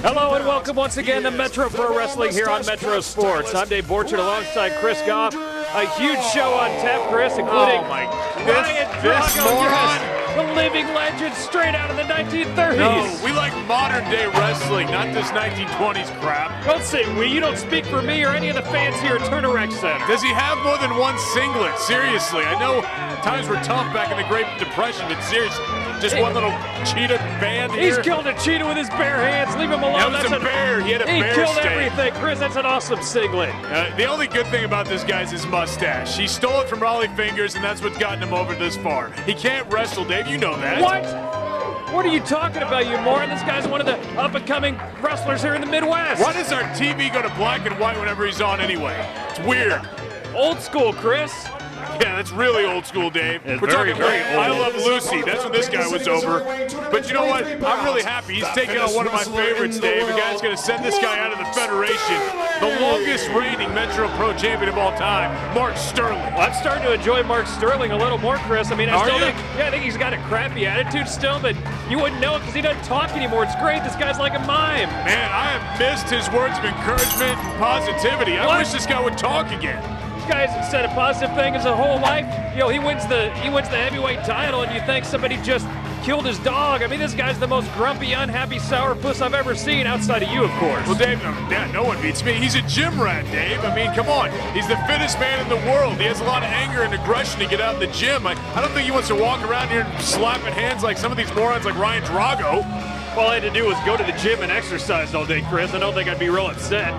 Hello and welcome once again to Metro Pro Wrestling here on Metro Sports. I'm Dave Borchard alongside Chris Goff. A huge show on tap, Chris, including Ryan Drago, yes, the living legend straight out of the 1930s. No, we like modern day wrestling, not this 1920s crap. Don't say we, you don't speak for me or any of the fans here at Turner Rec Center. Does he have more than one singlet? Seriously, I know times were tough back in the Great Depression, but seriously, just one little cheetah band here. He's killed a cheetah with his bare hands. Leave him alone. That was a bear. He had a bear He killed steak. everything. Chris, that's an awesome singlet. The only good thing about this guy is his mustache. He stole it from Raleigh Fingers, and that's what's gotten him over this far. He can't wrestle, Dave. You know that. What? What are you talking about, you moron? This guy's one of the up-and-coming wrestlers here in the Midwest. Why does our TV go to black and white whenever he's on anyway? It's weird. Old school, Chris. Yeah, that's really old school, Dave. It's We're very, talking very I old. Love Lucy. That's when this guy was over. But you know what? I'm really happy. He's taking on one of my favorites, Dave. The guy's going to send this guy out of the Federation. The longest reigning Metro Pro champion of all time, Mark Sterling. Well, I'm starting to enjoy Mark Sterling a little more, Chris. I mean, Are you? I think he's got a crappy attitude still, but you wouldn't know it because he doesn't talk anymore. It's great. This guy's like a mime. Man, I have missed his words of encouragement and positivity. I wish this guy would talk again. Guy's said a positive thing his whole life. You know, he wins the heavyweight title, and you think somebody just killed his dog. I mean, this guy's the most grumpy, unhappy sourpuss I've ever seen, outside of you, of course. Well, Dave, no one beats me. He's a gym rat, Dave. I mean, come on. He's the fittest man in the world. He has a lot of anger and aggression to get out in the gym. I don't think he wants to walk around here slapping hands like some of these morons like Ryan Drago. All I had to do was go to the gym and exercise all day, Chris. I don't think I'd be real upset.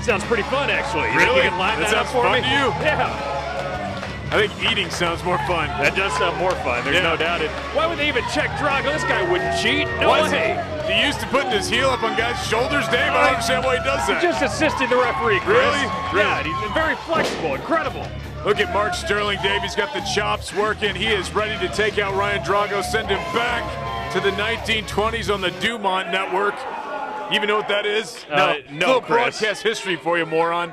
Sounds pretty fun, actually. You think Really? you can line That that up sounds for fun me? to you? Yeah. I think eating sounds more fun. That does sound more fun. There's no doubt. Why would they even check Drago? This guy wouldn't cheat. No way. He used to putting his heel up on guys' shoulders, Dave. I don't understand why he does that. He's just assisting the referee, Chris. Really? Yeah, he's been very flexible. Incredible. Look at Mark Sterling, Dave. He's got the chops working. He is ready to take out Ryan Drago, send him back to the 1920s on the Dumont Network. You even know what that is? No, little Chris. broadcast history for you, moron.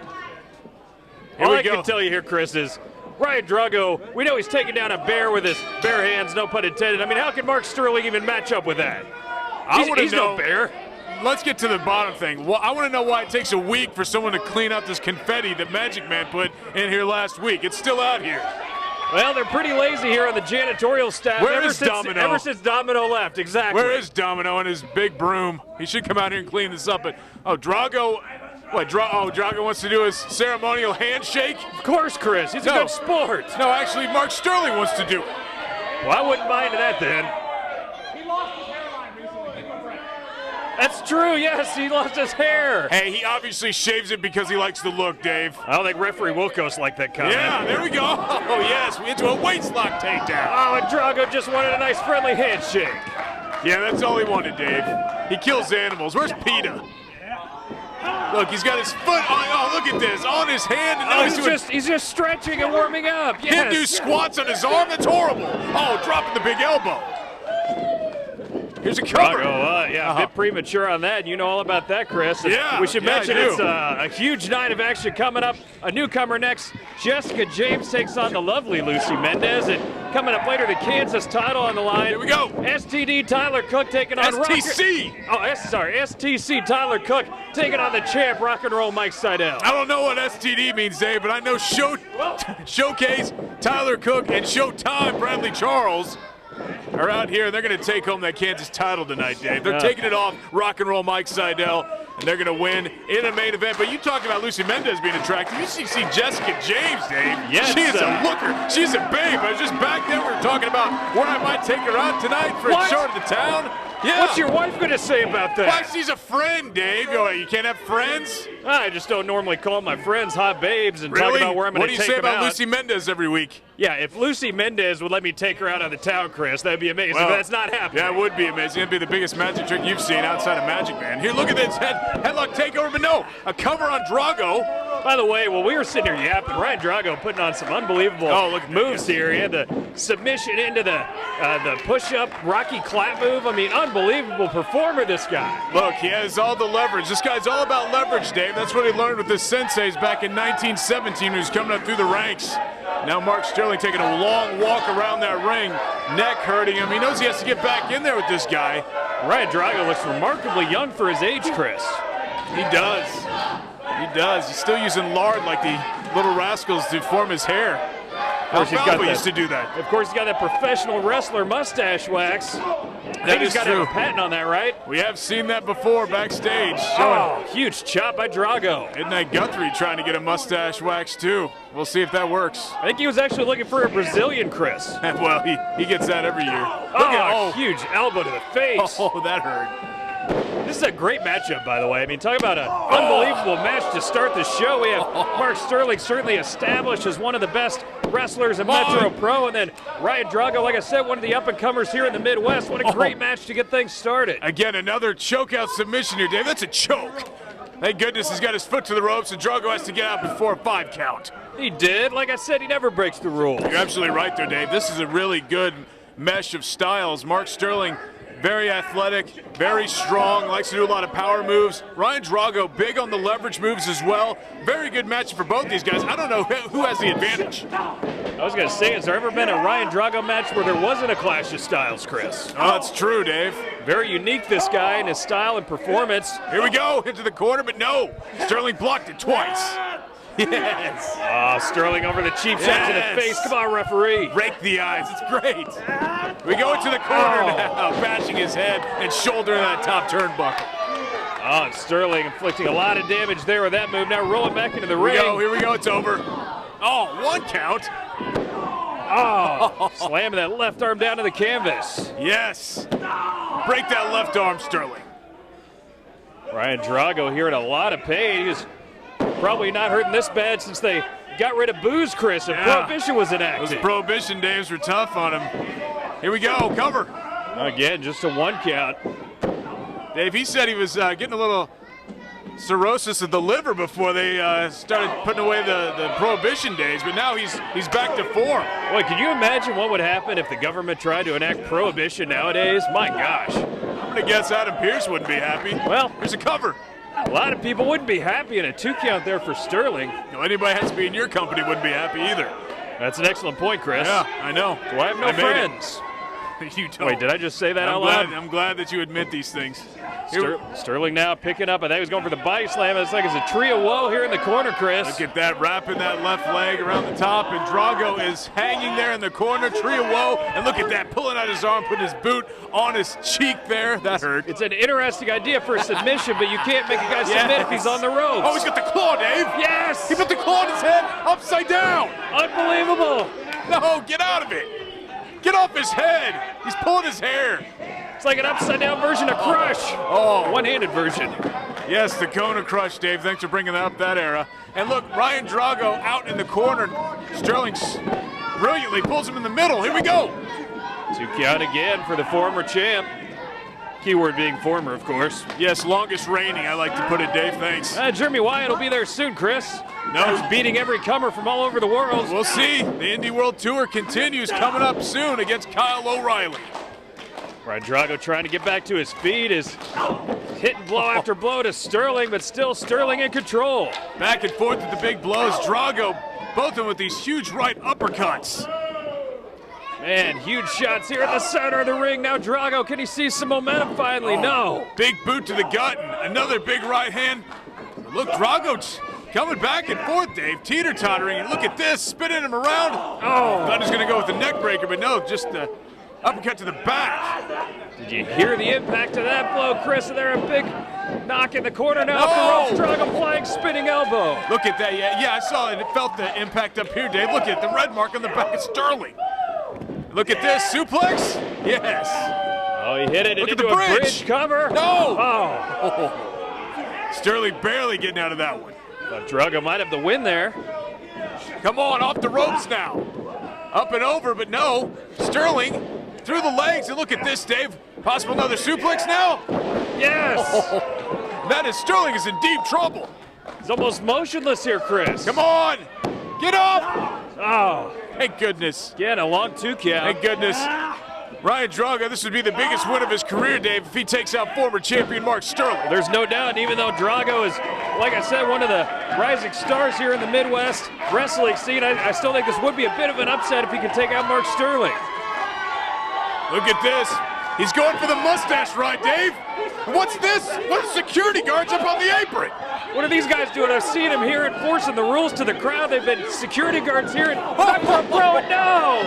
Here All we I go. can tell you here, Chris, is Ryan Drago, we know he's taking down a bear with his bare hands, no pun intended. I mean, how can Mark Sterling even match up with that? He's no bear. Let's get to the bottom thing. Well, I want to know why it takes a week for someone to clean up this confetti that Magic Man put in here last week. It's still out here. Well, they're pretty lazy here on the janitorial staff. Where is Domino? Ever since Domino left, exactly. Where is Domino and his big broom? He should come out here and clean this up. But Drago, Drago wants to do his ceremonial handshake. Of course, Chris. He's a good sport. No, actually, Mark Sterling wants to do it. Well, I wouldn't mind that then. He lost his hairline recently. Give him a break. That's true. Yes, he lost his hair. Hey, he obviously shaves it because he likes the look, Dave. I don't think referee Wilkos liked that comment. Yeah, there we go. Oh, yes, we into a waist lock takedown. Oh, and Drago just wanted a nice friendly handshake. Yeah, that's all he wanted, Dave. He kills animals. Where's PETA? Look, he's got his foot on. Oh, look at this. On his hand. And now He's just stretching and warming up. Yes. Can't do squats on his arm. That's horrible. Oh, dropping the big elbow. Here's a cover. Drago, a bit premature on that. You know all about that, Chris. Yeah, We should yeah, mention I do. it's a huge night of action coming up. A newcomer next. Jessica James takes on the lovely Lucy Mendez. And coming up later, the Kansas title on the line. Here we go. STD Tyler Cook taking on STC. STC Tyler Cook taking on the champ, Rock and Roll Mike Sydal. I don't know what STD means, Dave, but I know Showcase, Tyler Cook, and Showtime, Bradley Charles, are out here. They're going to take home that Kansas title tonight, Dave. They're taking it off Rock and Roll Mike Sydal, and they're going to win in a main event. But you talking about Lucy Mendez being attractive. You see Jessica James, Dave. Yes, she is a looker. She's a babe. I was just back there. We were talking about where I might take her out tonight for a show to the town. Yeah. What's your wife going to say about that? Why, she's a friend, Dave. You can't have friends? I just don't normally call my friends hot babes and Really? talk about where I'm going to take them out. What do you say about Lucy Mendez every week? Yeah, if Lucy Mendez would let me take her out of the town, Chris, that'd be amazing. Well, but that's not happening. Yeah, it would be amazing. It'd be the biggest magic trick you've seen outside of Magic Man. Here, look at this headlock takeover, but no, a cover on Drago. By the way, while we were sitting here yapping, Ryan Drago putting on some unbelievable moves here. He had the submission into the push-up Rocky clap move. I mean, unbelievable performer, this guy. Look, he has all the leverage. This guy's all about leverage, Dave. That's what he learned with his senseis back in 1917 when he was coming up through the ranks. Now Mark Sterling taking a long walk around that ring, neck hurting him. He knows he has to get back in there with this guy. Ryan Drago looks remarkably young for his age, Chris. He does. He does. He's still using lard like the little rascals to form his hair. Of course, he used to do that. Of course, he's got that professional wrestler mustache wax. That is he's got true. a patent on that, right? We have seen that before backstage. Oh, huge chop by Drago. Isn't that Guthrie trying to get a mustache wax too? We'll see if that works. I think he was actually looking for a Brazilian, Chris. Well, he gets that every year. Huge elbow to the face. Oh, that hurt. This is a great matchup, by the way. I mean, talk about an unbelievable match to start the show. We have Mark Sterling, certainly established as one of the best wrestlers in Metro Pro, and then Ryan Drago, like I said, one of the up-and-comers here in the Midwest. What a great match to get things started. Again, another choke-out submission here, Dave. That's a choke. Thank goodness he's got his foot to the ropes, and Drago has to get out before a 5 count. He did. Like I said, he never breaks the rules. You're absolutely right there, Dave. This is a really good mesh of styles. Mark Sterling, very athletic, very strong, likes to do a lot of power moves. Ryan Drago, big on the leverage moves as well. Very good match for both these guys. I don't know who has the advantage. I was going to say, has there ever been a Ryan Drago match where there wasn't a clash of styles, Chris? Oh, that's true, Dave. Very unique, this guy, in his style and performance. Here we go, into the corner, but no. Sterling blocked it twice. Yes. Sterling over the cheap shot to the face. Come on, referee. Rake the eyes. It's great. We go into the corner now, bashing his head and shoulder in that top turnbuckle. And Sterling inflicting a lot of damage there with that move. Now rolling back into the ring. Here we go. It's over. 1 count. Slamming that left arm down to the canvas. Yes. Break that left arm, Sterling. Ryan Drago here in a lot of pain. He's probably not hurting this bad since they got rid of booze, Chris, and Prohibition was enacted. Those Prohibition days were tough on him. Here we go, cover. Again, just a 1 count. Dave, he said he was getting a little cirrhosis of the liver before they started putting away the Prohibition days, but now he's back to form. Boy, can you imagine what would happen if the government tried to enact Prohibition nowadays? My gosh. I'm going to guess Adam Pearce wouldn't be happy. Well, here's a cover. A lot of people wouldn't be happy in a 2 count there for Sterling. No, anybody has to be in your company wouldn't be happy either. That's an excellent point, Chris. Yeah, I know. Do I have no friends? You don't. Wait, did I just say that out loud? I'm glad that you admit these things. Sterling now picking up. I think he was going for the body slam. It's like it's a tree of woe here in the corner, Chris. Look at that, wrapping that left leg around the top, and Drago is hanging there in the corner, tree of woe. And look at that, pulling out his arm, putting his boot on his cheek there. That hurt. It's an interesting idea for a submission, but you can't make a guy submit if he's on the ropes. Oh, he's got the claw, Dave. Yes! He put the claw on his head upside down. Unbelievable. No, get out of it. Get off his head. He's pulling his hair. It's like an upside-down version of Crush. One-handed version. Yes, the Kona Crush, Dave. Thanks for bringing up that era. And look, Ryan Drago out in the corner. Sterling brilliantly pulls him in the middle. Here we go. 2 count again for the former champ. Keyword being former, of course. Yes, longest reigning, I like to put it, Dave. Thanks. Jeremy Wyatt will be there soon, Chris. No, he's beating every comer from all over the world. We'll see. The Indie World Tour continues, coming up soon against Kyle O'Reilly. Ryan Drago trying to get back to his feet, is hitting blow after blow to Sterling, but still Sterling in control. Back and forth with the big blows. Drago, both of them with these huge right uppercuts. Man, huge shots here at the center of the ring. Now Drago, can he see some momentum finally? No. Big boot to the gut, and another big right hand. Look, Drago coming back and forth, Dave, teeter-tottering. And look at this, spinning him around. Thought he was going to go with the neck breaker, but no, just the uppercut to the back. Did you hear the impact of that blow, Chris? And there a big knock in the corner now. Off the ropes, Drago flying spinning elbow. Look at that, yeah, I saw it. It felt the impact up here, Dave. Look at the red mark on the back of Sterling. Look at this, suplex. Yes. Oh, he hit it Look into at the a bridge cover. No. Sterling barely getting out of that one. But Drago might have the win there. Come on, off the ropes now. Up and over, but no. Sterling through the legs, and look at this, Dave. Possible another suplex now? Yes. That is, Sterling is in deep trouble. He's almost motionless here, Chris. Come on, get up. Oh. Thank goodness. Again, a long 2 count. Thank goodness. Ryan Drago, this would be the biggest win of his career, Dave, if he takes out former champion Mark Sterling. There's no doubt, even though Drago is, like I said, one of the rising stars here in the Midwest wrestling scene, I still think this would be a bit of an upset if he could take out Mark Sterling. Look at this. He's going for the mustache ride, Dave. What's this? What security guards up on the apron? What are these guys doing? I've seen them here enforcing the rules to the crowd. They've been security guards here and no!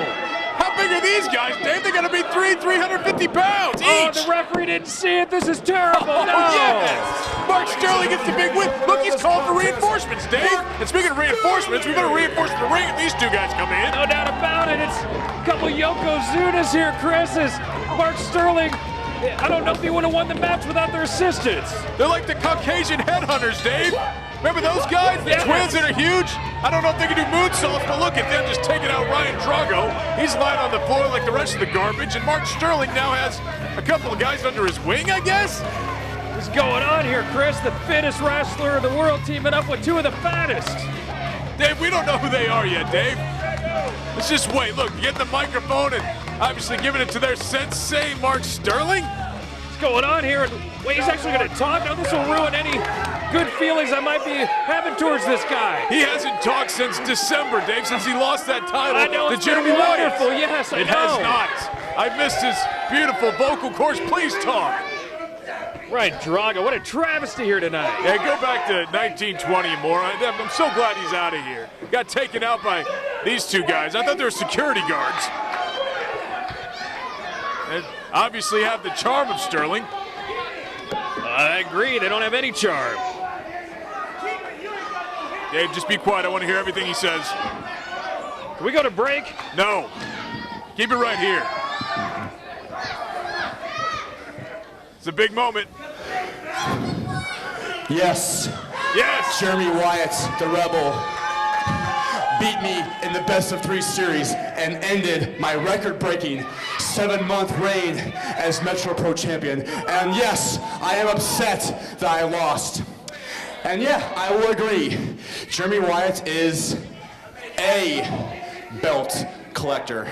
How big are these guys, Dave? They're gonna be 350 pounds each. Oh, the referee didn't see it. This is terrible. Oh, no! yes! Mark Sterling gets the big win. Look, he's calling for reinforcements, Dave. And speaking of reinforcements, we better reinforce the ring if these two guys come in. No doubt about it. It's a couple Yokozunas here, Chris. Is Mark Sterling, I don't know if he would have won the match without their assistance. They're like the Caucasian headhunters, Dave. Remember those guys, the twins that are huge? I don't know if they can do moonsaults, but look at them just taking out Ryan Drago. He's lying on the floor like the rest of the garbage, and Mark Sterling now has a couple of guys under his wing, I guess? What's going on here, Chris? The fittest wrestler in the world teaming up with two of the fattest. Dave, we don't know who they are yet, Dave. Let's just wait. Look, getting the microphone and obviously giving it to their sensei, Mark Sterling. What's going on here? Wait, he's actually going to talk? Now this will ruin any good feelings I might be having towards this guy. He hasn't talked since December, Dave, since he lost that title I know, to Jeremy wonderful. Wyatt. Yes, I know. It has not. I missed his beautiful vocal cords. Please talk. Right, Drago, what a travesty here tonight. Yeah, go back to 1920 and more. I'm so glad he's out of here. Got taken out by these two guys. I thought they were security guards. And obviously have the charm of Sterling. I agree, they don't have any charm. Dave, just be quiet. I want to hear everything he says. Can we go to break? No. Keep it right here. It's a big moment. Yes. Yes. Jeremy Wyatt, the Rebel, beat me in the best of 3 series and ended my record-breaking 7-month reign as Metro Pro champion. And yes, I am upset that I lost. And yeah, I will agree. Jeremy Wyatt is a belt collector.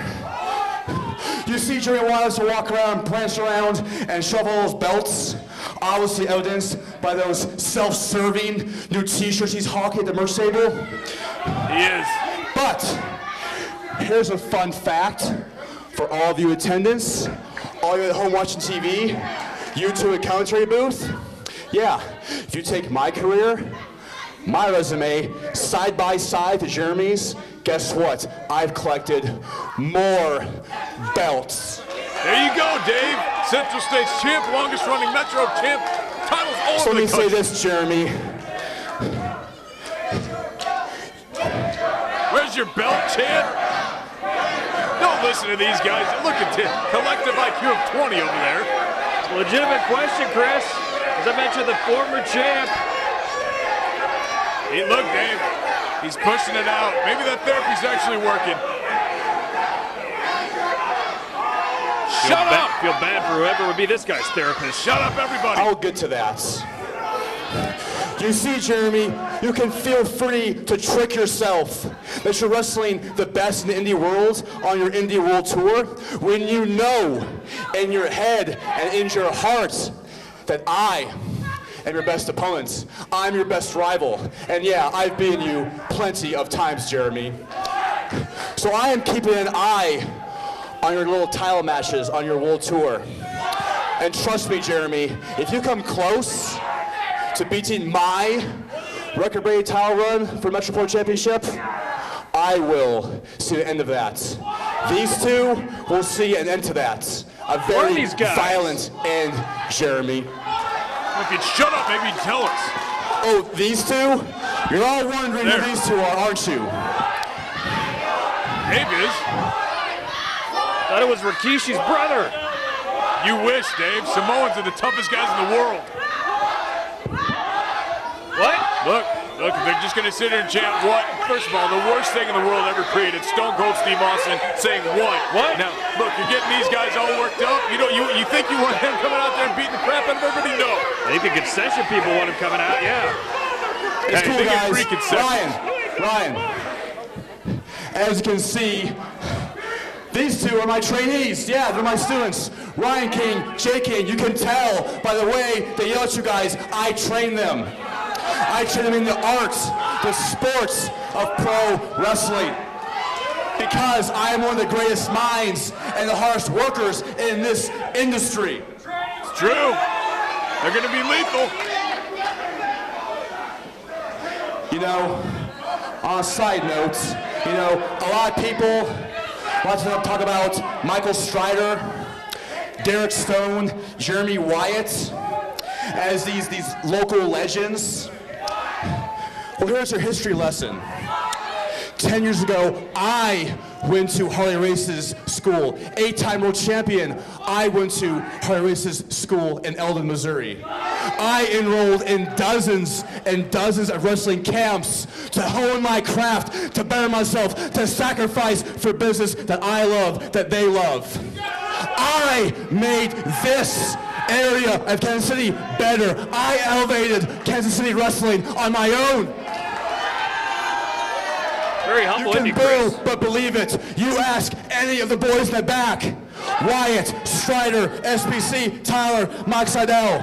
You see Jeremy Wyatt walk around, prance around, and shove all those belts, obviously evidenced by those self-serving new t-shirts he's hawking at the merch table. He is. But here's a fun fact for all of you attendants, all of you at home watching TV, you two at commentary booth. Yeah, if you take my career, my resume, side by side to Jeremy's, guess what? I've collected more belts. There you go, Dave. Central States champ, longest running Metro champ. Titles all So over let the me say country. this, Jeremy. Where's your belt, champ? Don't listen to these guys. Look at this collective IQ of 20 over there. Legitimate question, Chris. As I mentioned, the former champ. Hey, look, Dave. He's pushing it out. Maybe that therapy's actually working. Shut up! Feel bad for whoever would be this guy's therapist. Shut up, everybody. I'll get to that. You see, Jeremy, you can feel free to trick yourself that you're wrestling the best in the indie world on your indie world tour when you know in your head and in your heart that I am your best opponent. I'm your best rival. And yeah, I've beaten you plenty of times, Jeremy. So I am keeping an eye on your little title matches on your world tour. And trust me, Jeremy, if you come close to beating my record-breaking title run for Metro Pro Championship, I will see the end of that. These two will see an end to that. A very violent end, Jeremy. If you'd shut up, maybe you'd tell us. Oh, these two? You're all wondering who these two are, aren't you? Dave is. Thought it was Rikishi's brother. You wish, Dave. Samoans are the toughest guys in the world. What? Look, if they're just going to sit here and chant what? First of all, the worst thing in the world ever created, Stone Cold Steve Austin saying what? What? Now, look, you're getting these guys all worked up. You know, you think you want him coming out there and beating the crap out of everybody? No. I think the concession people want him coming out, yeah. It's Hey, cool, they get guys. free concessions. Ryan, as you can see, These two are my trainees. Yeah, they're my students. Ryan King, Jay King. You can tell by the way they yell at you guys, I train them. I train them in the arts, the sports of pro wrestling. Because I am one of the greatest minds and the hardest workers in this industry. It's true. They're going to be lethal. You know, on a side note, you know, a lot of people want to talk about Michael Strider, Derek Stone, Jeremy Wyatt as these local legends. Well, here's your history lesson. 10 years ago, I went to Harley Race's school. 8-time world champion, I went to Harley Race's school in Eldon, Missouri. I enrolled in dozens and dozens of wrestling camps to hone my craft, to better myself, to sacrifice for business that I love, that they love. I made this area of Kansas City better. I elevated Kansas City wrestling on my own. Very humble, you can boo, but believe it. You ask any of the boys in the back, Wyatt, Strider, SBC, Tyler, Mike Sydal,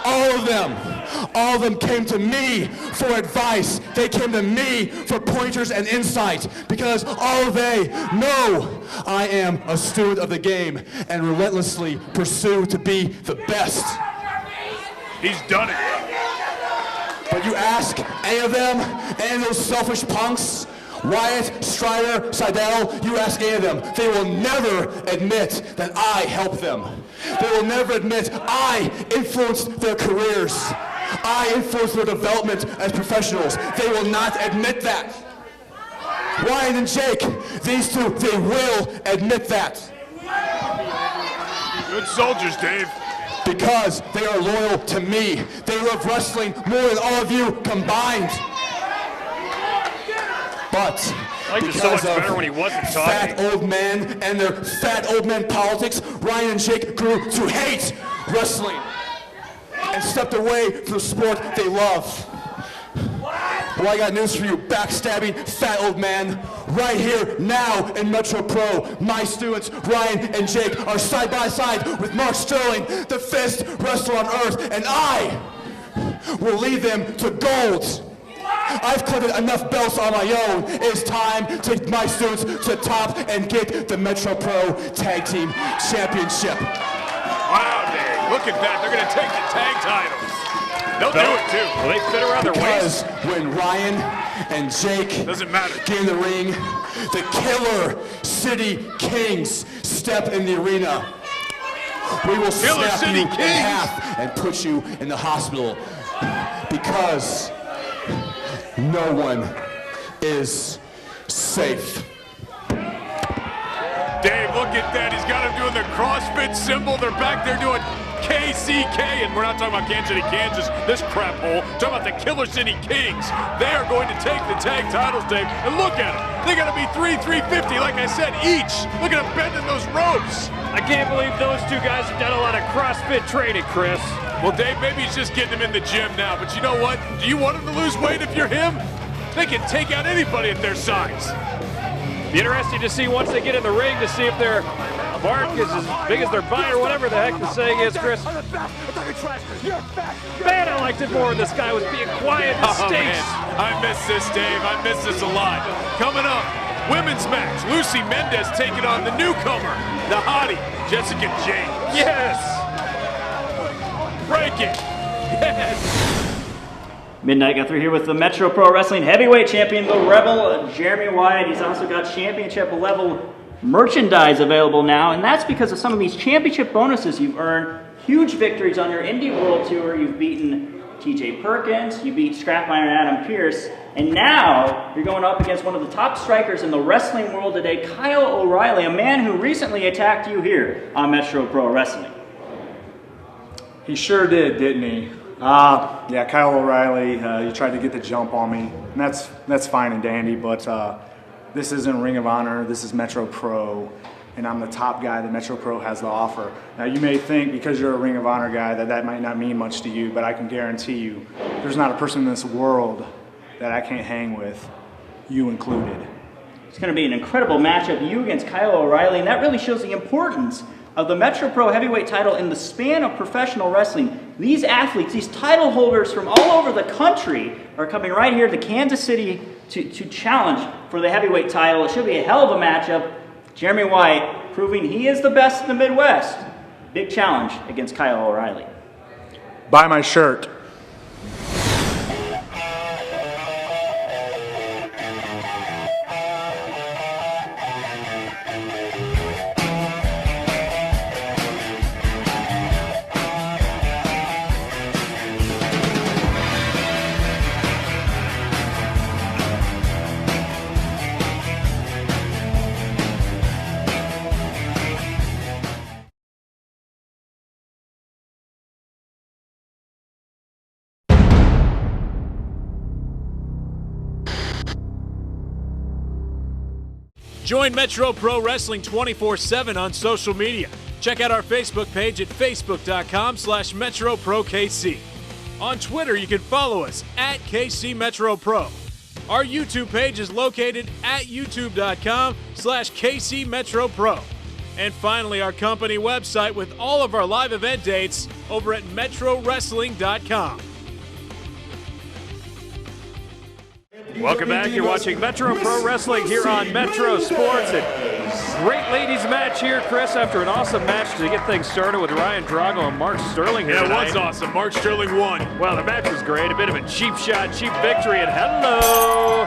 all of them came to me for advice. They came to me for pointers and insight because all they know I am a student of the game and relentlessly pursue to be the best. He's done it. But you ask any of them, any of those selfish punks, Wyatt, Strider, Sydal, you ask any of them, they will never admit that I helped them. They will never admit I influenced their careers. I influenced their development as professionals. They will not admit that. Ryan and Jake, these two, they will admit that. Good soldiers, Dave. Because they are loyal to me. They love wrestling more than all of you combined. But I liked it so much better when he wasn't talking. Fat old men and their fat old men politics, Ryan and Jake grew to hate wrestling and stepped away from the sport they love. Well, I got news for you, backstabbing fat old man. Right here, now in Metro Pro, my students, Ryan and Jake, are side by side with Mark Sterling, the fittest wrestler on earth, and I will lead them to gold. I've collected enough belts on my own. It's time to take my students to top and get the Metro Pro Tag Team Championship. Wow, Dave, look at that. They're going to take the tag titles. They'll do it too. Will they fit around their waist? Because when Ryan and Jake doesn't matter. Get in the ring, the Killer City Kings step in the arena. We will snap you in half and put you in the hospital because no one is safe. Dave, look at that. He's got him doing the CrossFit symbol. They're back there doing KCK, and we're not talking about Kansas City, Kansas, this crap hole. We're talking about the Killer City Kings. They are going to take the tag titles, Dave, and look at them. They got to be $3,350, like I said, each. Look at them bending those ropes. I can't believe those two guys have done a lot of CrossFit training, Chris. Well, Dave, maybe he's just getting him in the gym now, but you know what? Do you want him to lose weight if you're him? They can take out anybody at their size. Be interesting to see once they get in the ring to see if their bark is as big as their bite or whatever the heck the saying is, Chris. Man, I liked it more when this guy was being quiet and stinks. Man. I miss this, Dave. I miss this a lot. Coming up, women's match. Lucy Mendez taking on the newcomer, the hottie, Jessica James. Yes! Break it. Yes. Midnight Guthrie here with the Metro Pro Wrestling Heavyweight Champion, the Rebel, Jeremy Wyatt. He's also got championship level merchandise available now, and that's because of some of these championship bonuses you've earned. Huge victories on your Indie World Tour. You've beaten TJ Perkins, you beat Scrapminer and Adam Pearce, and now you're going up against one of the top strikers in the wrestling world today, Kyle O'Reilly, a man who recently attacked you here on Metro Pro Wrestling. He sure did, didn't he? Yeah, Kyle O'Reilly, he tried to get the jump on me, and that's fine and dandy, but this isn't Ring of Honor, this is Metro Pro, and I'm the top guy that Metro Pro has to offer. Now, you may think because you're a Ring of Honor guy that might not mean much to you, but I can guarantee you there's not a person in this world that I can't hang with, you included. It's going to be an incredible matchup, you against Kyle O'Reilly, and that really shows the importance of the Metro Pro Heavyweight title in the span of professional wrestling. These athletes, these title holders from all over the country are coming right here to Kansas City to challenge for the heavyweight title. It should be a hell of a matchup. Jeremy Wyatt proving he is the best in the Midwest. Big challenge against Kyle O'Reilly. Buy my shirt. Join Metro Pro Wrestling 24/7 on social media. Check out our Facebook page at facebook.com/MetroProKC. On Twitter, you can follow us at KC Metro Pro. Our YouTube page is located at youtube.com/KC Metro Pro. And finally, our company website with all of our live event dates over at MetroWrestling.com. Welcome back. You're watching Metro Pro Wrestling here on Metro Sports. And great ladies match here, Chris, after an awesome match to get things started with Ryan Drago and Mark Sterling here Yeah, it tonight. was awesome. Mark Sterling won. Well, the match was great. A bit of a cheap shot, cheap victory, and hello.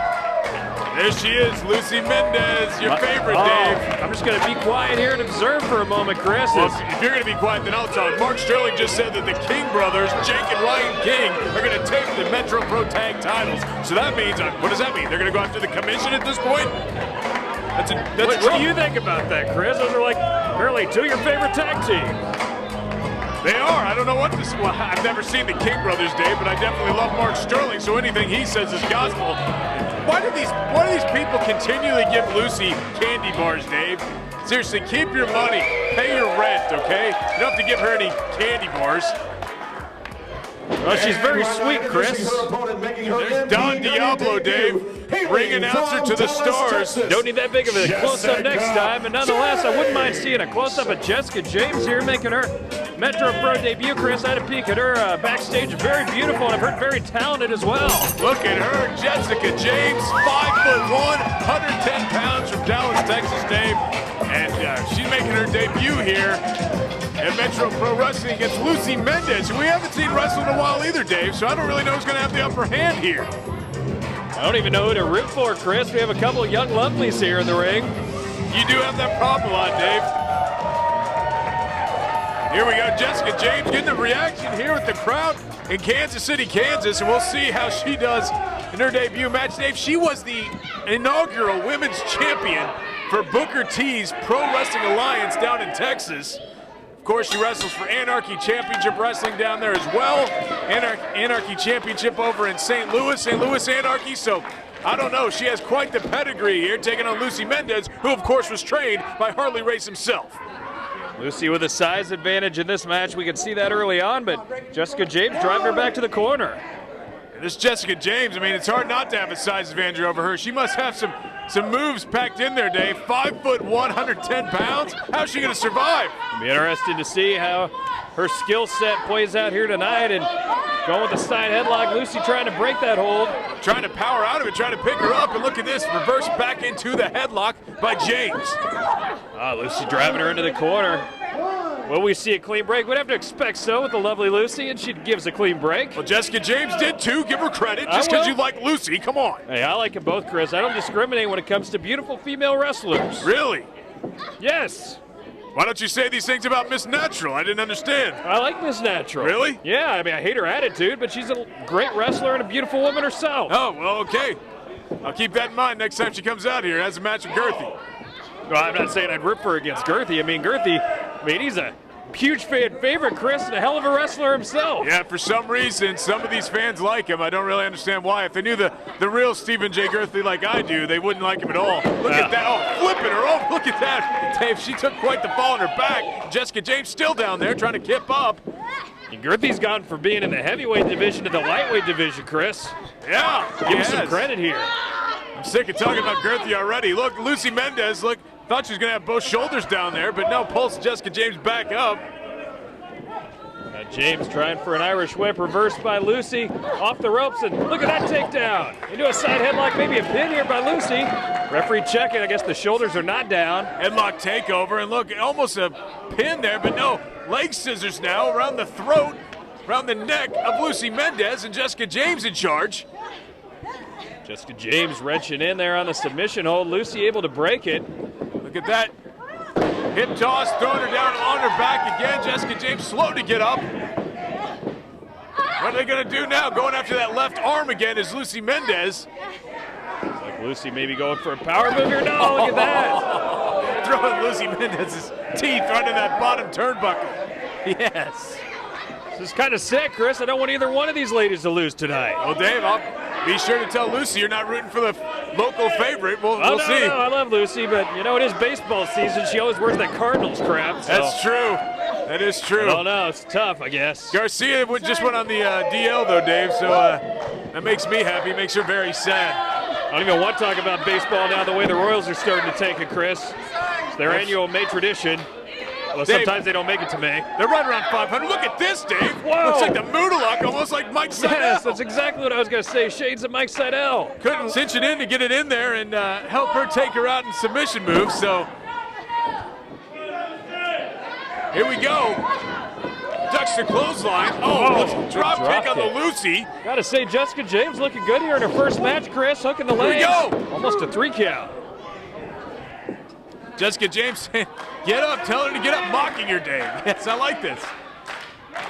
There she is, Lucy Mendez, your favorite, Dave. I'm just going to be quiet here and observe for a moment, Chris. Well, if you're going to be quiet, then I'll talk. Mark Sterling just said that the King brothers, Jake and Ryan King, are going to take the Metro Pro Tag titles. So that means, what does that mean? They're going to go after the commission at this point? What do you think about that, Chris? Those are like apparently two of your favorite tag teams. They are. I don't know what this. Well, I've never seen the King brothers, Dave, but I definitely love Mark Sterling. So anything he says is gospel. Why do these people continually give Lucy candy bars, Dave? Seriously, keep your money, pay your rent, okay? You don't have to give her any candy bars. Well, she's very sweet, Chris. There's Don Diablo, Dave. Ring announcer to the stars. Don't need that big of a close-up next time, and nonetheless, I wouldn't mind seeing a close-up of Jessica James here, making her Metro Pro debut. Chris, I had a peek at her backstage. Very beautiful, and I've heard very talented as well. Look at her, Jessica James, 5'1", 110 pounds from Dallas, Texas, Dave. And she's making her debut here at Metro Pro Wrestling against Lucy Mendez, who we haven't seen wrestle in a while either, Dave, so I don't really know who's going to have the upper hand here. I don't even know who to root for, Chris. We have a couple of young lovelies here in the ring. You do have that problem a lot, Dave. Here we go, Jessica James getting the reaction here with the crowd in Kansas City, Kansas, and we'll see how she does in her debut match. Dave, she was the inaugural women's champion for Booker T's Pro Wrestling Alliance down in Texas. Of course, she wrestles for Anarchy Championship Wrestling down there as well. Anarchy Championship over in St. Louis Anarchy. So, I don't know. She has quite the pedigree here, taking on Lucy Mendez, who, of course, was trained by Harley Race himself. Lucy with a size advantage in this match. We could see that early on, but Jessica James driving her back to the corner. And this Jessica James, I mean, it's hard not to have a size advantage over her. She must have some moves packed in there, Dave. 5'1", 110 pounds. How's she going to survive? It'll be interesting to see how her skill set plays out here tonight. And going with the side headlock, Lucy trying to break that hold. Trying to power out of it, trying to pick her up. And look at this, reverse back into the headlock by James. Lucy driving her into the corner. Will we see a clean break? We'd have to expect so with the lovely Lucy, and she gives a clean break. Well, Jessica James did too. Give her credit. Just because you like Lucy, come on. Hey, I like them both, Chris. I don't discriminate when it comes to beautiful female wrestlers. Really? Yes. Why don't you say these things about Miss Natural? I didn't understand. I like Miss Natural. Really? Yeah, I mean, I hate her attitude, but she's a great wrestler and a beautiful woman herself. Oh, well, okay. I'll keep that in mind next time she comes out here and has a match with Girthy. Well, I'm not saying I'd root for her against Girthy. I mean, Girthy, he's a huge fan favorite, Chris, and a hell of a wrestler himself. Yeah, for some reason, some of these fans like him. I don't really understand why. If they knew the real Stephen J. Girthy like I do, they wouldn't like him at all. Look at that. Oh, flipping her. Oh, look at that. Dave, she took quite the fall on her back. Jessica James still down there trying to kip up. And Girthy's gone from being in the heavyweight division to the lightweight division, Chris. Yeah. Give him some credit here. I'm sick of talking about girthy already. Look, Lucy Mendez, look, thought she was going to have both shoulders down there, but no, pulls Jessica James back up. James trying for an Irish whip, reversed by Lucy, off the ropes, and look at that takedown. Into a side headlock, maybe a pin here by Lucy. Referee checking, I guess the shoulders are not down. Headlock takeover, and look, almost a pin there, but no, leg scissors now around the throat, around the neck of Lucy Mendez, and Jessica James in charge. Jessica James wrenching in there on the submission hold. Lucy able to break it. Look at that. Hip toss, throwing her down on her back again. Jessica James slow to get up. What are they going to do now? Going after that left arm again is Lucy Mendez. Looks like Lucy maybe going for a power move here. No, look at that. Throwing Lucy Mendez's teeth right in that bottom turnbuckle. Yes. This is kind of sick, Chris. I don't want either one of these ladies to lose tonight. Well, Dave, I'll be sure to tell Lucy you're not rooting for the local favorite. We'll see. No, I love Lucy, but you know, it is baseball season. She always wears that Cardinals crap. So. That's true. That is true. I don't know. It's tough, I guess. Garcia just went on the DL, though, Dave, so that makes me happy. Makes her very sad. I don't even want to talk about baseball now, the way the Royals are starting to take it, Chris. It's their annual May tradition. Well, Dave, sometimes they don't make it to May. They're right around 500. Look at this, Dave. Whoa. Looks like the Moodalock, almost like Mike Sydal. Yes, that's exactly what I was going to say. Shades of Mike Sydal. Couldn't cinch it in to get it in there and help her take her out in submission moves. So here we go. Ducks the clothesline. Oh, drop kick on the Lucy. Got to say, Jessica James looking good here in her first match, Chris. Hooking the legs. Here we go. Almost a 3 count. Jessica James, get up, tell her to get up, mocking her, Dave. Yes, I like this.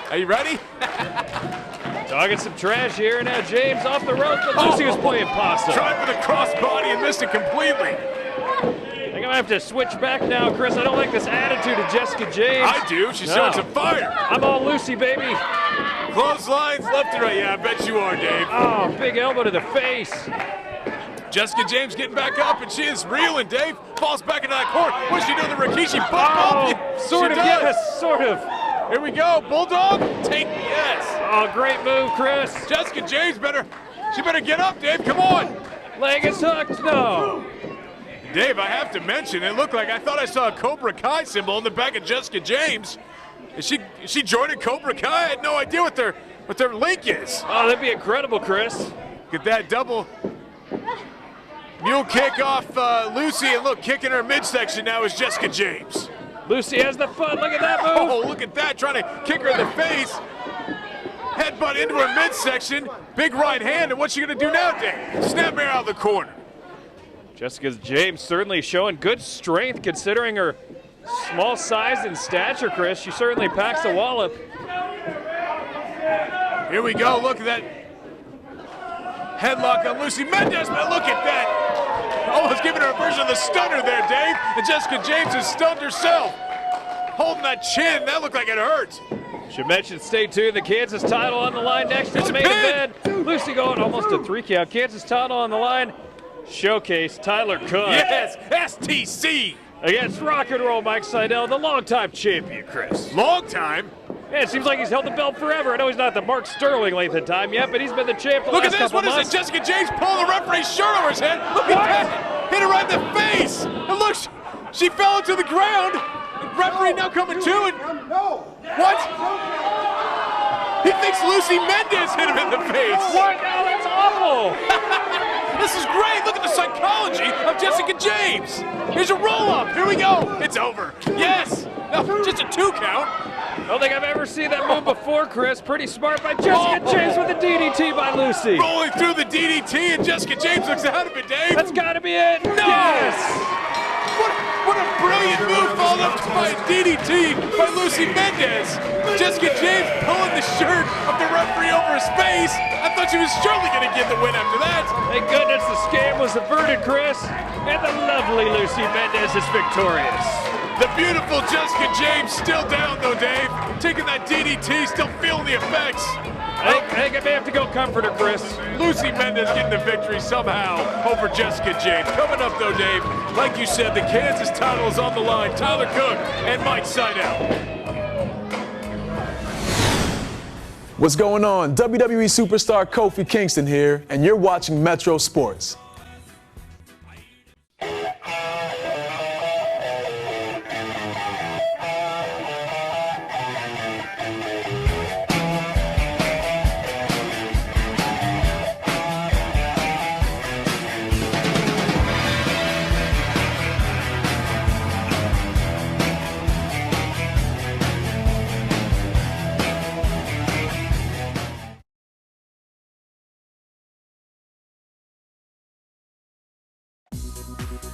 Are you ready? Talking some trash here, and now James off the ropes, but Lucy was playing possum. Tried for the crossbody and missed it completely. I think I'm gonna have to switch back now, Chris. I don't like this attitude of Jessica James. I do, she's showing some fire. I'm all Lucy, baby. Clotheslines left and right, yeah, I bet you are, Dave. Oh, big elbow to the face. Jessica James getting back up, and she is reeling, Dave. Falls back into that corner. What's she doing, the Rikishi bump? Sort of, yes, sort of. Here we go, Bulldog, take the yes. Oh, great move, Chris. Jessica James better get up, Dave, come on. Leg is hooked, no. Dave, I have to mention, it looked like I thought I saw a Cobra Kai symbol in the back of Jessica James. Is she joining Cobra Kai? I had no idea what their link is. Oh, that'd be incredible, Chris. Get that double mule kick off Lucy, and look, kicking her midsection now is Jessica James. Lucy has the fun, look at that move. Oh, look at that, trying to kick her in the face. Headbutt into her midsection, big right hand, and what's she gonna do now, Dave? Snap her out of the corner. Jessica James certainly showing good strength considering her small size and stature, Chris. She certainly packs a wallop. Here we go, look at that headlock on Lucy Mendez, but look at that. Almost giving her a version of the stunner there, Dave. And Jessica James has stunned herself. Holding that chin, that looked like it hurt. Should mention, stay tuned, the Kansas title on the line next to the main event. Lucy going almost a 3 count. Kansas title on the line. Showcase Tyler Cook. Yes, STC. Against Rock and Roll Mike Sydal, the longtime champion, Chris. Long time? Yeah, it seems like he's held the belt forever. I know he's not the Mark Sterling length of time yet, but he's been the champ the Look last at this, couple what months. is it? Jessica James pulling the referee's shirt over his head. Look at that. Hit her right in the face. And look, she fell into the ground. The referee now coming to it. What? He thinks Lucy Mendez hit him in the face. What? No, that's awful. This is great. Look at the psychology of Jessica James. Here's a roll-up. Here we go. It's over. Yes. No, just a 2 count. I don't think I've ever seen that move before, Chris. Pretty smart by Jessica James with a DDT by Lucy. Rolling through the DDT, and Jessica James looks out of it, Dave. That's got to be it. No! Yes. What a brilliant move, followed up by a DDT by Lucy Mendez. Jessica James pulling the shirt of the referee over his face. I thought she was surely going to get the win after that. Thank goodness the scam was averted, Chris. And the lovely Lucy Mendez is victorious. The beautiful Jessica James still down, though, Dave. Taking that DDT, still feeling the effects. I think I may have to go comfort her, Chris. Lucy Mendez getting the victory somehow over Jessica James. Coming up, though, Dave, like you said, the Kansas title is on the line. Tyler Cook and Mike Sydal. What's going on? WWE superstar Kofi Kingston here, and you're watching Metro Sports.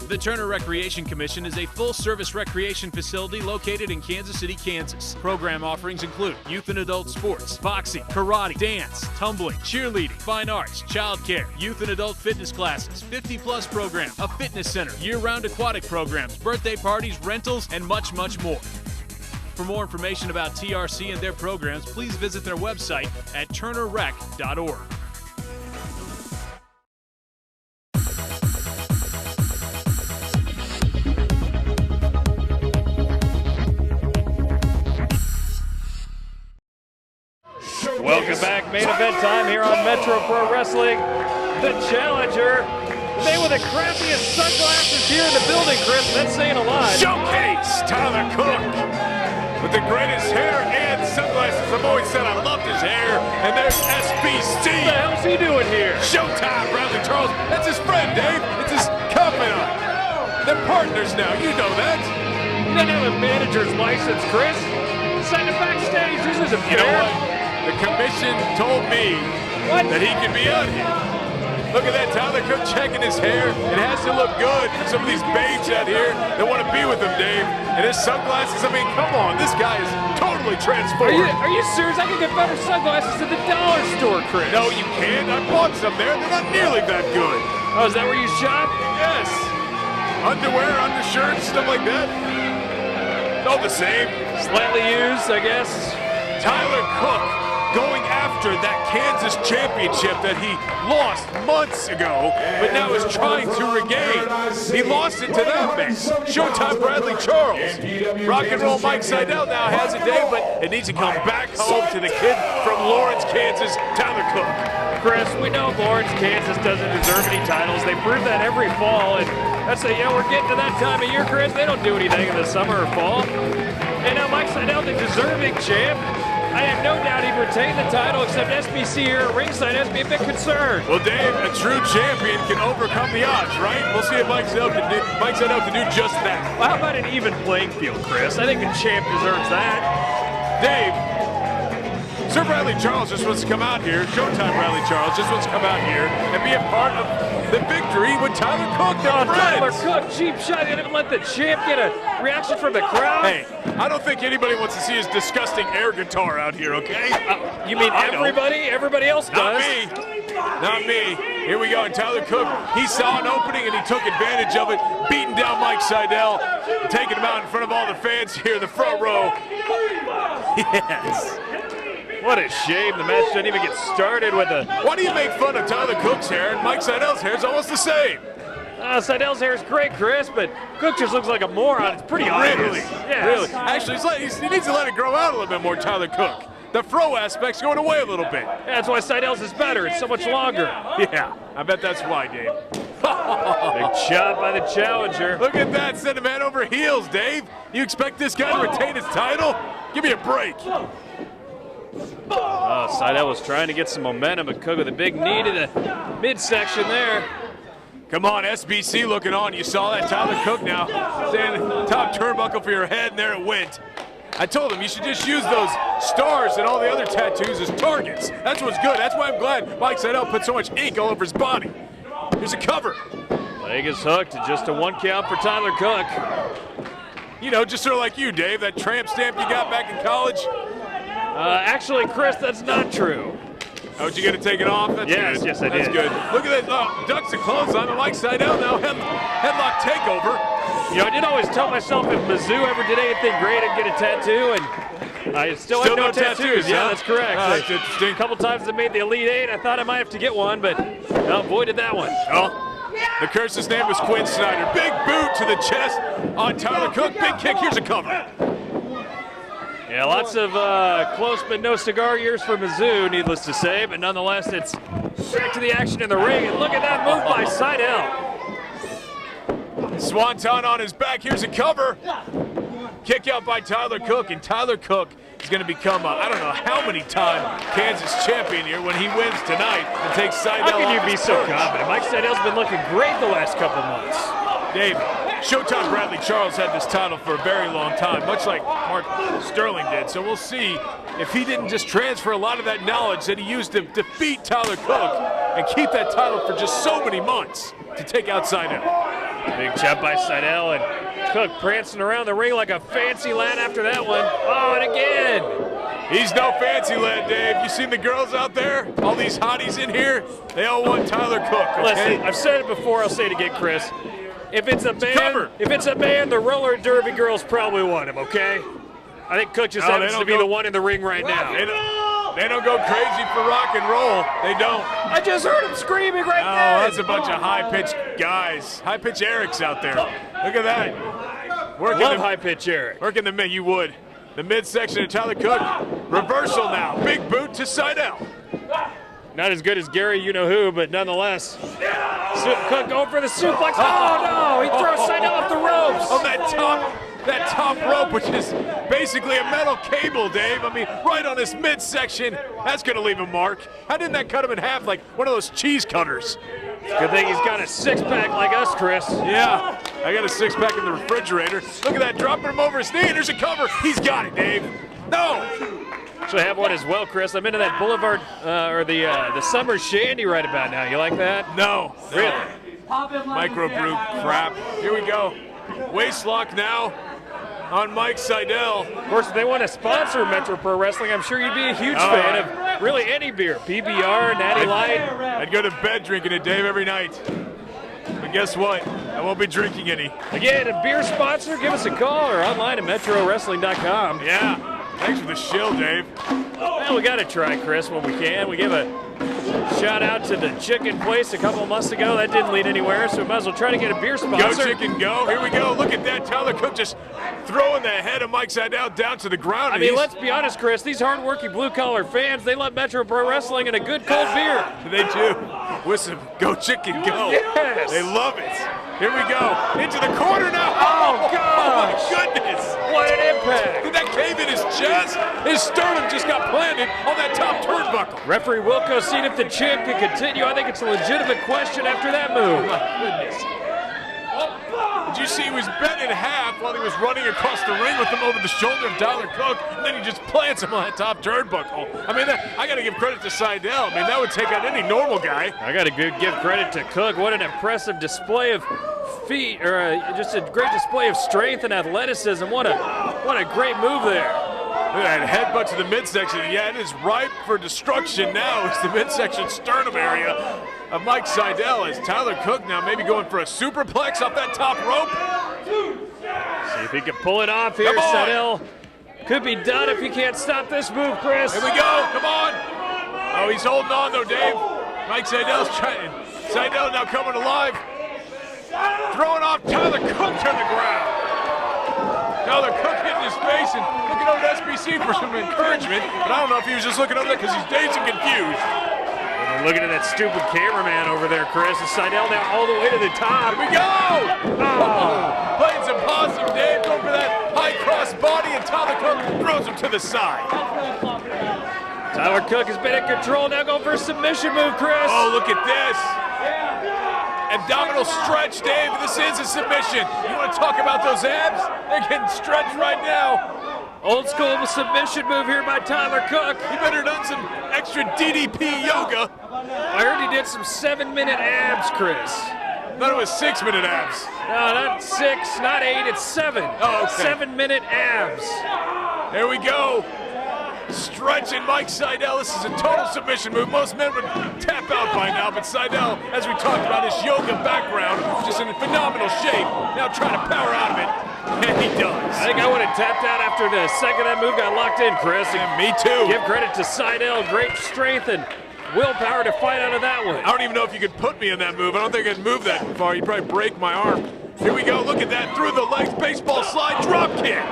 The Turner Recreation Commission is a full-service recreation facility located in Kansas City, Kansas. Program offerings include youth and adult sports, boxing, karate, dance, tumbling, cheerleading, fine arts, childcare, youth and adult fitness classes, 50-plus program, a fitness center, year-round aquatic programs, birthday parties, rentals, and much, much more. For more information about TRC and their programs, please visit their website at turnerrec.org. Welcome back, main event time here on Metro Pro Wrestling. The challenger, the man with the crappiest sunglasses here in the building, Chris. That's saying a lot. Showcase Tyler Cook with the greatest hair and sunglasses. I've always said I loved his hair. And there's SBC. What the hell's he doing here? Showtime, Bradley Charles. That's his friend, Dave. It's his confidant. They're partners now. You know that. He doesn't have a manager's license, Chris. Signed it backstage. This isn't fair. You know what? The commission told me that he could be out here. Look at that, Tyler Cook checking his hair. It has to look good for some of these babes out here that want to be with him, Dave. And his sunglasses, I mean, come on, this guy is totally transformed. Are you serious? I can get better sunglasses at the dollar store, Chris. No, you can't. I bought some there. They're not nearly that good. Oh, is that where you shop? Yes. Underwear, undershirts, stuff like that. All the same. Slightly used, I guess. Tyler Cook going after that Kansas championship that he lost months ago, but now is trying to regain. He lost it to that man, Showtime Bradley Charles. Rock and Roll Mike Sydal now has it, Dave, but it needs to come back home to the kid from Lawrence, Kansas, Tyler Cook. Chris, we know Lawrence, Kansas doesn't deserve any titles. They prove that every fall, and that's we're getting to that time of year, Chris. They don't do anything in the summer or fall. And now Mike Sydal, the deserving champ. I have no doubt he'd retain the title, except SBC here at ringside has me a bit concerned. Well, Dave, a true champion can overcome the odds, right? We'll see if Mike Sydal can do just that. Well, how about an even playing field, Chris? I think the champ deserves that. Dave, Sir Bradley Charles just wants to come out here, Showtime Bradley Charles just wants to come out here and be a part of the victory with Tyler Cook. Tyler Cook, cheap shot. They didn't let the champ get a reaction from the crowd. Hey, I don't think anybody wants to see his disgusting air guitar out here, okay? You mean everybody? Everybody else does. Not me. Not me. Here we go. And Tyler Cook, he saw an opening and he took advantage of it, beating down Mike Sydal, taking him out in front of all the fans here in the front row. Yes. What a shame the match didn't even get started with a... Why do you make fun of Tyler Cook's hair and Mike Sydal's hair is almost the same? Sydal's hair is great, Chris, but Cook just looks like a moron. It's pretty obvious. Really? Yes. Really? Actually, he needs to let it grow out a little bit more, Tyler Cook. The fro aspect's going away a little bit. Yeah, that's why Sydal's is better. It's so much longer. Yeah, I bet that's why, Dave. Big shot by the challenger. Look at that, send a man over heels, Dave. You expect this guy to retain his title? Give me a break. Sydal was trying to get some momentum, but Cook with a big knee to the midsection there. Come on, SBC looking on. You saw that, Tyler Cook now. Standing top turnbuckle for your head, and there it went. I told him you should just use those stars and all the other tattoos as targets. That's what's good. That's why I'm glad Mike Sydal put so much ink all over his body. Here's a cover. Leg is hooked, just a 1 count for Tyler Cook. You know, just sort of like you, Dave, that tramp stamp you got back in college. Actually, Chris, that's not true. Oh, did you get it taken off? That's yes, good. Yes, I did. That's good. Look at that. Ducks the clothesline on Mike Sydal now. Headlock takeover. You know, I did always tell myself if Mizzou ever did anything great, I'd get a tattoo, and I still have no tattoos. Yeah, that's correct. That's interesting. A couple times I made the Elite Eight. I thought I might have to get one, but I avoided that one. Oh, the curse's name was Quinn Snyder. Big boot to the chest on Tyler Cook. Big kick. Here's a cover. Yeah, lots of close but no cigar years for Mizzou, needless to say, but nonetheless, it's back to the action in the ring, and look at that move by Sydal. Swanton on his back. Here's a cover. Kick out by Tyler Cook, and Tyler Cook is going to become, I don't know how many time Kansas champion here when he wins tonight and takes Sydal. How can you be so confident? Mike Sydal's been looking great the last couple months. Dave, Showtime Bradley Charles had this title for a very long time, much like Mark Sterling did. So we'll see if he didn't just transfer a lot of that knowledge that he used to defeat Tyler Cook and keep that title for just so many months to take out Sydal. Big jump by Sydal, and Cook prancing around the ring like a fancy lad after that one. Oh, and again. He's no fancy lad, Dave. You seen the girls out there? All these hotties in here? They all want Tyler Cook, okay? Listen, I've said it before, I'll say it again, Chris. If it's a man, the roller derby girls probably want him, okay? I think Cook just happens to be the one in the ring right now. They don't go crazy for rock and roll. They don't. I just heard him screaming right there. Oh, that's a bunch of high-pitched guys. High-pitched Erics out there. Look at that. Love high-pitch Eric. Working the mid, you would. The midsection of Tyler Cook. Reversal now. Big boot to Sydal. Not as good as Gary, you-know-who, but nonetheless. Cook going for the suplex. Oh, no, he throws Sydal off the ropes. On that top rope, which is basically a metal cable, Dave. I mean, right on his midsection. That's going to leave a mark. How didn't that cut him in half like one of those cheese cutters? Good thing he's got a six-pack like us, Chris. Yeah, I got a six-pack in the refrigerator. Look at that, dropping him over his knee, and there's a cover. He's got it, Dave. No! Actually, I have one as well, Chris. I'm into that Boulevard, or the Summer Shandy right about now. You like that? No. Really? Microbrew crap. Here we go. Waist lock now on Mike Sydal. Of course, if they want to sponsor Metro Pro Wrestling, I'm sure you'd be a huge fan of really any beer. PBR, Natty Light. I'd go to bed drinking it, Dave, every night. But guess what? I won't be drinking any. Again, a beer sponsor, give us a call or online at metrowrestling.com. Yeah. Thanks for the shill, Dave. Well, we got to try, Chris, when we can. We give a shout out to the chicken place a couple of months ago. That didn't lead anywhere, so we might as well try to get a beer sponsor. Go chicken, go. Here we go. Look at that. Tyler Cook just throwing the head of Mike Sydal down to the ground. I mean, let's be honest, Chris. These hardworking blue-collar fans, they love Metro Pro Wrestling and a good cold beer. They do. With some go chicken, go. Yes. They love it. Here we go. Into the corner now. Oh, God. Oh, my goodness. What an impact. Did that cave in his chest? His sternum just got planted on that top turnbuckle. Referee Wilco seeing if the champ can continue. I think it's a legitimate question after that move. Oh, my goodness. Did you see he was bent in half while he was running across the ring with him over the shoulder of Tyler Cook, and then he just plants him on that top turnbuckle. I mean, I got to give credit to Sydal. I mean, that would take out any normal guy. I got to give credit to Cook. What an impressive display of feet, or just a great display of strength and athleticism. What a great move there. Look at that headbutt to the midsection. Yeah, it is ripe for destruction now. It's the midsection sternum area of Mike Sydal as Tyler Cook now maybe going for a superplex off that top rope. See if he can pull it off here. Sydal could be done if he can't stop this move, Chris. Here we go. Come on. Oh, he's holding on though, Dave. Mike Sydal's trying. Sydal now coming alive. Throwing off Tyler Cook to the ground. Tyler Cook hitting his face and looking over to SBC for some encouragement, but I don't know if he was just looking over there because he's dazed and confused. And looking at that stupid cameraman over there, Chris. And Sydal now all the way to the top. Here we go! Oh. Playing some positive, Dave, going for that high cross body, and Tyler Cook throws him to the side. Tyler Cook has been in control, now going for a submission move, Chris. Oh, look at this. Abdominal stretch, Dave. This is a submission. You want to talk about those abs? They're getting stretched right now. Old school submission move here by Tyler Cook. He better done some extra DDP yoga. I heard he did some 7-minute abs, Chris. I thought it was 6-minute abs. No, not 6, not 8, it's 7. Oh, okay. 7-minute abs. There we go. Stretching Mike Sydal. This is a total submission move. Most men would tap out by now, but Sydal, as we talked about, his yoga background, just in phenomenal shape. Now trying to power out of it, and he does. I think I would have tapped out after the second that move got locked in, Chris. Yeah, me too. Give credit to Sydal. Great strength and willpower to fight out of that one. I don't even know if you could put me in that move. I don't think I'd move that far. You'd probably break my arm. Here we go. Look at that. Through the legs. Baseball slide. Drop kick.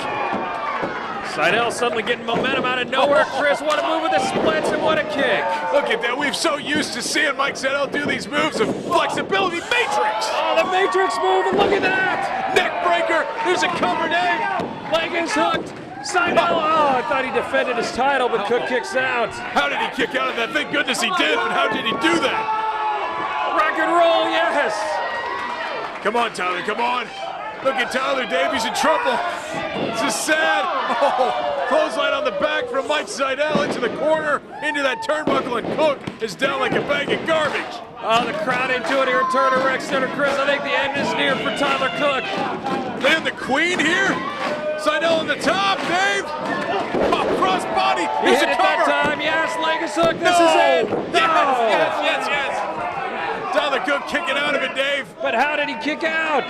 Sydal suddenly getting momentum out of nowhere. Chris, what a move with the splits and what a kick. Look at that. We're so used to seeing Mike Sydal do these moves of flexibility. Matrix. Oh, the Matrix move, and look at that. Neck breaker. There's a cover, Dave. Leg is hooked. Sydal, I thought he defended his title, but Cook kicks out. How did he kick out of that? Thank goodness he did, but how did he do that? Rock and roll, yes. Come on, Tyler, come on. Look at Tyler, Dave, he's in trouble. This is sad. Oh, clothesline on the back from Mike Sydal into the corner, into that turnbuckle, and Cook is down like a bag of garbage. Oh, the crowd into it here at Turner Rec Center, Chris. I think the end is near for Tyler Cook. Man, the Queen here. Sydal on the top, Dave. Oh, cross body. He Here's hit a it that cover. time. Yes, Legus hook. This No. is it. Yes. Tyler Cook kicking out of it, Dave. But how did he kick out?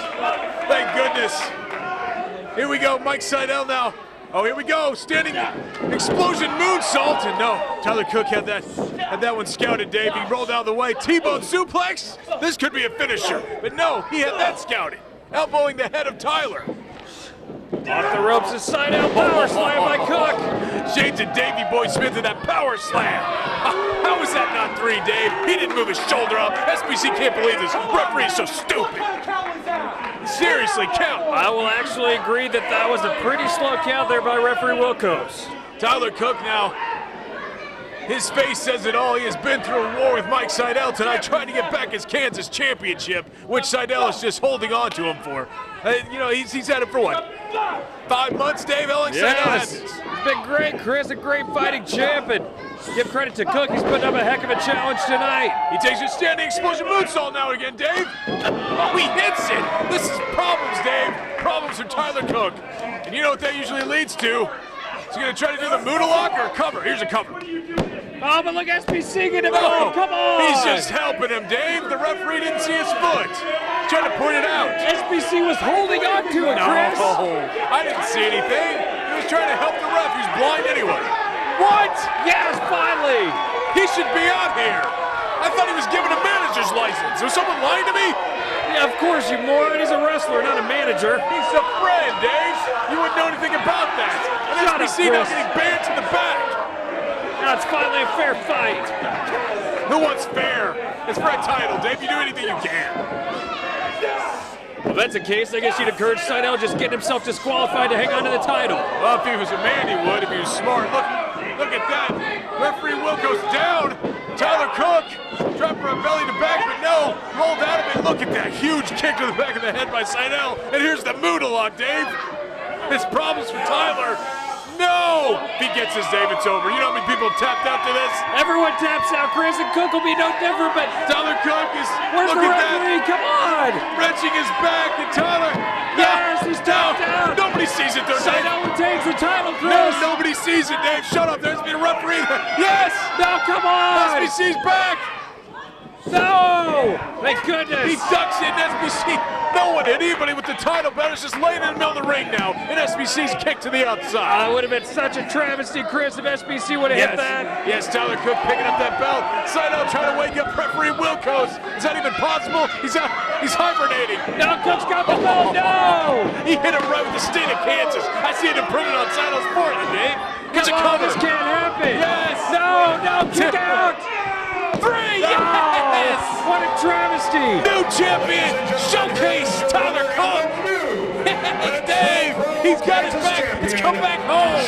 Thank goodness. Here we go, Mike Sydal now. Oh, here we go, standing explosion moonsault, and no, Tyler Cook had that one scouted, Dave. He rolled out of the way, T-bone suplex. This could be a finisher, but no, he had that scouted. Elbowing the head of Tyler. Off the ropes is Sydal, power slam by Cook. Shades of Davey Boy Smith in that power slam. How was that not 3, Dave? He didn't move his shoulder up. SBC can't believe this. Referee is so stupid. Seriously, count. I will actually agree that that was a pretty slow count there by referee Wilkos. Tyler Cook now, his face says it all. He has been through a war with Mike Sydal tonight, trying to get back his Kansas championship, which Sydal is just holding on to him for. You know, he's had it for what? 5 months, Dave? How long Sydal had Yes, this? it's been great, Chris. A great fighting champ. And give credit to Cook. He's putting up a heck of a challenge tonight. He takes a standing explosion moonsault now and again, Dave. Oh, he hits it. This is problems, Dave. Problems for Tyler Cook. And you know what that usually leads to? He's going to try to do the Moodalock or a cover. Here's a cover. Oh, but look, SBC get involved. Come on. He's just helping him, Dave. The referee didn't see his foot. He's trying to point it out. SBC was holding on to it, Chris. No, I didn't see anything. He was trying to help the ref. He's blind anyway. What? Yes, finally. He should be out here. I thought he was given a manager's license. Was someone lying to me? Yeah, of course, you moron. He's a wrestler, not a manager. He's a friend, Dave. You wouldn't know anything about that. And Shut up, SBC now Chris. getting banned to the back. Now it's finally a fair fight. Who wants fair? It's for a title, Dave. You do anything you can. Well, if that's the case, I guess you'd encourage Sydal just getting himself disqualified to hang on to the title. Well, if he was a man, he would. If he was smart. Look at that. Referee Wilkos down. Tyler Cook trying for a belly to back, but no. Rolled out of it. Look at that huge kick to the back of the head by Sydal. And here's the Moodalock, Dave. It's problems for Tyler. No! If he gets this, Dave, it's over. You know how many people tapped out to this? Everyone taps out, Chris, and Cook will be no different, but Tyler Cook is, where's look the at referee? that, Come on! wrenching his back, and Tyler, Yes, he's tapped out. Nobody sees it, though, Dave. Sydal retains the title, No, Chris. nobody sees it, Dave. Shut up. There's been a referee. Yes! No, come on! SBC's back. No! Thank He goodness. ducks it, and SBC. No one hit anybody with the title belt. It's just laying in the middle of the ring now, and SBC's kicked to the outside. It would have been such a travesty, Chris, if SBC would have hit that. Yes, Tyler Cook picking up that belt. Sydal trying to wake up referee Wilkos. Is that even possible? He's out. He's hibernating. No, Cook's got the belt. No! He hit him right with the state of Kansas. I see it imprinted on Sydal's forehead, Dave. It's a Come on, cover. this can't happen. Yes. No, kick out. 3, No! yes! What a travesty. New champion, Showcase Tyler Cook. Dave, he's got his back. He's come back home.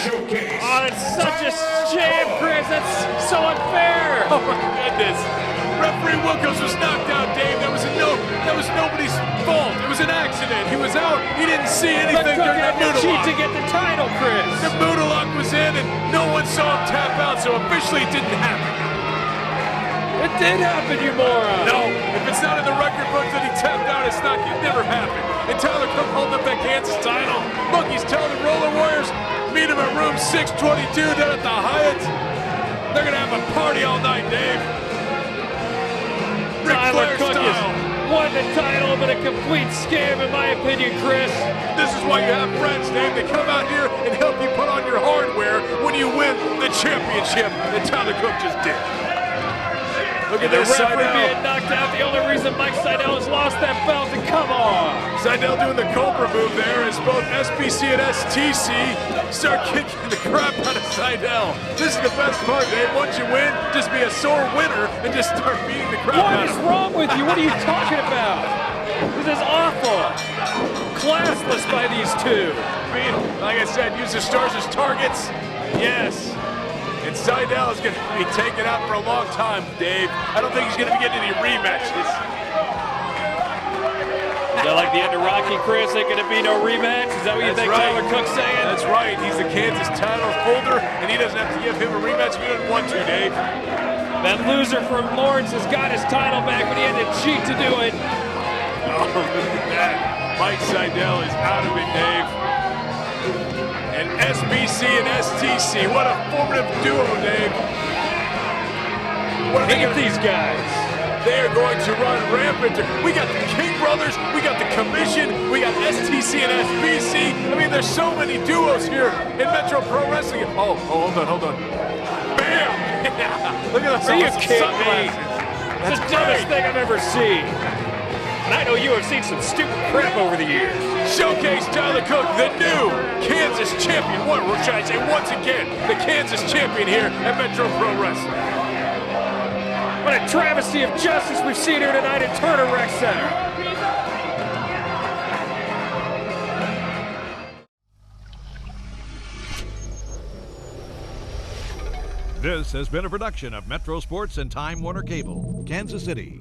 Oh, it's such a shame, Chris. That's so unfair. Oh my goodness. Referee Wilkos was knocked out, Dave. That was nobody's fault. It was an accident. He was out. He didn't see But anything Cook during had that to cheat Moodalock. to get the title, Chris. The Moodalock was in, and no one saw him tap out, so officially it didn't happen. It did happen, you moron. No, if it's not in the record books that he tapped out, it's not. It never happened. And Tyler Cook holding up that Kansas title. Look, he's telling the Roller Warriors, meet him at room 622 down at the Hyatt. They're gonna have a party all night, Dave. Ric Tyler Flair Cook style. has won the title, but a complete scam, in my opinion, Chris. This is why you have friends, Dave. They come out here and help you put on your hardware when you win the championship that Tyler Cook just did. Look at The this referee Sydal. being knocked out. The only reason Mike Sydal has lost that belt. And come on. Sydal doing the Cobra move there as both SBC and STC start kicking the crap out of Sydal. This is the best part, Dave. Once you win, just be a sore winner and just start beating the crap What out is of them. wrong with you? What are you talking about? This is awful. Classless by these two. Like I said, use the stars as targets. Yes. And Sydal is going to be taken out for a long time, Dave. I don't think he's going to be getting any rematches. Is that like the end of Rocky, Chris? Ain't gonna be no rematch? Is that what you think Tyler Cook's saying? That's right. He's the Kansas title holder, and he doesn't have to give him a rematch if he doesn't want to, Dave. That loser from Lawrence has got his title back, but he had to cheat to do it. Oh, look at that. Mike Sydal is out of it, Dave. And SBC and STC, what a formative duo, Dave. What are they gonna, these guys. They are going to run rampant. We got the King Brothers, we got the Commission, we got STC and SBC. I mean, there's so many duos here in Metro Pro Wrestling. Oh, hold on. Bam! Yeah. Look at those Are you kidding me? sunglasses. It's the dumbest thing I've ever seen. And I know you have seen some stupid crap over the years. Showcase Tyler Cook, the new Kansas champion. What should I say? Once again, the Kansas champion here at Metro Pro Wrestling. What a travesty of justice we've seen here tonight at Turner Rec Center. This has been a production of Metro Sports and Time Warner Cable, Kansas City.